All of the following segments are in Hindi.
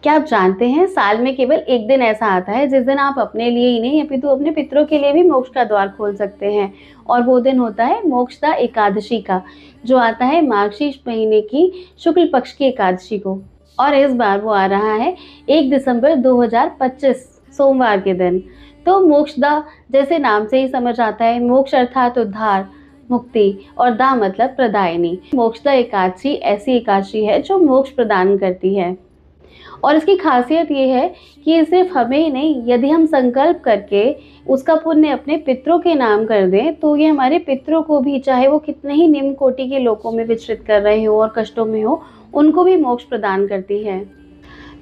क्या आप जानते हैं साल में केवल एक दिन ऐसा आता है जिस दिन आप अपने लिए ही नहीं अपितु अपने पितरों के लिए भी मोक्ष का द्वार खोल सकते हैं। और वो दिन होता है मोक्षदा एकादशी का, जो आता है मार्गशीर्ष महीने की शुक्ल पक्ष की एकादशी को। और इस बार वो आ रहा है 1 दिसंबर 2025 सोमवार के दिन। तो मोक्षदा जैसे नाम से ही समझ आता है, मोक्ष अर्थात उद्धार, मुक्ति और दा मतलब प्रदायिनी। मोक्षदा एकादशी ऐसी एकादशी है जो मोक्ष प्रदान करती है। और इसकी खासियत ये है कि सिर्फ हमें ही नहीं, यदि हम संकल्प करके उसका पुण्य अपने पितरों के नाम कर दें तो ये हमारे पितरों को भी, चाहे वो कितने ही निम्न कोटि के लोकों में विचरित कर रहे हो और कष्टों में हो, उनको भी मोक्ष प्रदान करती है।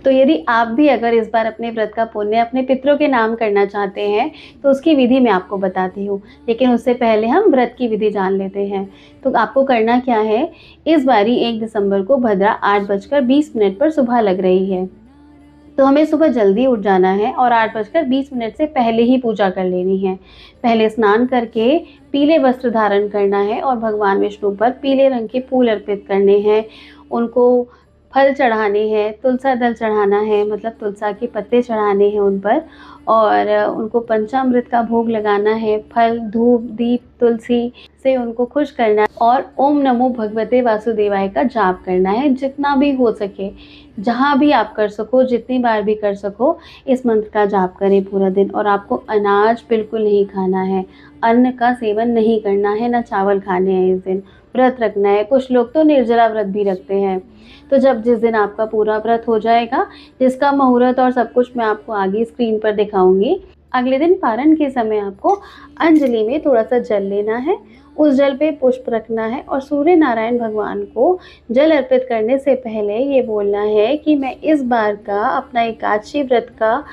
तो यदि आप भी अगर इस बार अपने व्रत का पुण्य अपने पितरों के नाम करना चाहते हैं तो उसकी विधि मैं आपको बताती हूँ, लेकिन उससे पहले हम व्रत की विधि जान लेते हैं। तो आपको करना क्या है, इस बारी 1 दिसंबर को भद्रा 8:20 पर सुबह लग रही है, तो हमें सुबह जल्दी उठ जाना है और 8:20 से पहले ही पूजा कर लेनी है। पहले स्नान करके पीले वस्त्र धारण करना है और भगवान विष्णु पर पीले रंग के फूल अर्पित करने हैं, उनको फल चढ़ाने हैं, तुलसा दल चढ़ाना है, मतलब तुलसा के पत्ते चढ़ाने हैं उन पर, और उनको पंचामृत का भोग लगाना है। फल, धूप, दीप, तुलसी से उनको खुश करना है और ओम नमो भगवते वासुदेवाय का जाप करना है, जितना भी हो सके, जहाँ भी आप कर सको, जितनी बार भी कर सको, इस मंत्र का जाप करें पूरा दिन। और आपको अनाज बिल्कुल नहीं खाना है, अन्न का सेवन नहीं करना है, ना चावल खाने हैं इस दिन, व्रत रखना है। कुछ लोग तो निर्जला व्रत भी रखते हैं। तो जिस दिन आपका पूरा व्रत हो जाएगा, जिसका मुहूर्त और सब कुछ मैं आपको आगे स्क्रीन पर दिखाऊंगी, अगले दिन पारण के समय आपको अंजलि में थोड़ा सा जल लेना है, उस जल पे पुष्प रखना है और सूर्य नारायण भगवान को जल अर्पित करने से पहले ये बोलना है कि मैं इस बार का अपना एकादशी व्रत का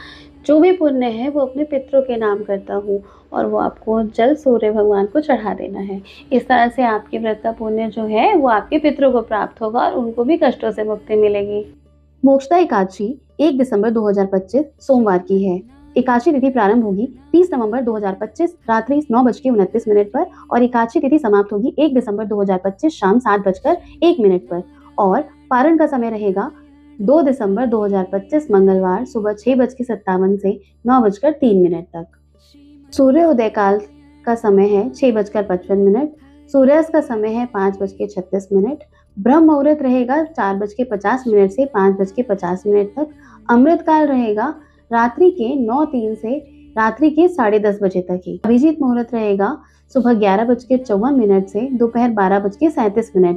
जो भी पुण्य है वो अपने पितरों के नाम करता हूँ, और वो आपको जल सूर्य भगवान को चढ़ा देना है। इस तरह से आपके व्रत का पुण्य जो है वो आपके पितरों को प्राप्त होगा और उनको भी कष्टों से मुक्ति मिलेगी। मोक्षदा एकादशी 1 दिसंबर 2025 सोमवार की है। एकादशी तिथि प्रारंभ होगी 30 नवंबर 2025 रात्रि 9:29 पर और एकादशी तिथि समाप्त होगी 1 दिसंबर 2025 शाम 7:01 पर। और पारण का समय रहेगा 2 दिसंबर 2025 मंगलवार सुबह 6:57 से 9:03 तक। सूर्योदय काल का समय है 6:55, सूर्यास्त का समय है 5:36, ब्रह्म मुहूर्त रहेगा 4:50 से 5:50 तक, अमृत काल रहेगा रात्रि के 9:03 से रात्रि के 10:30 बजे तक ही। अभिजीत मुहूर्त रहेगा सुबह 11:54 से दोपहर 12:37।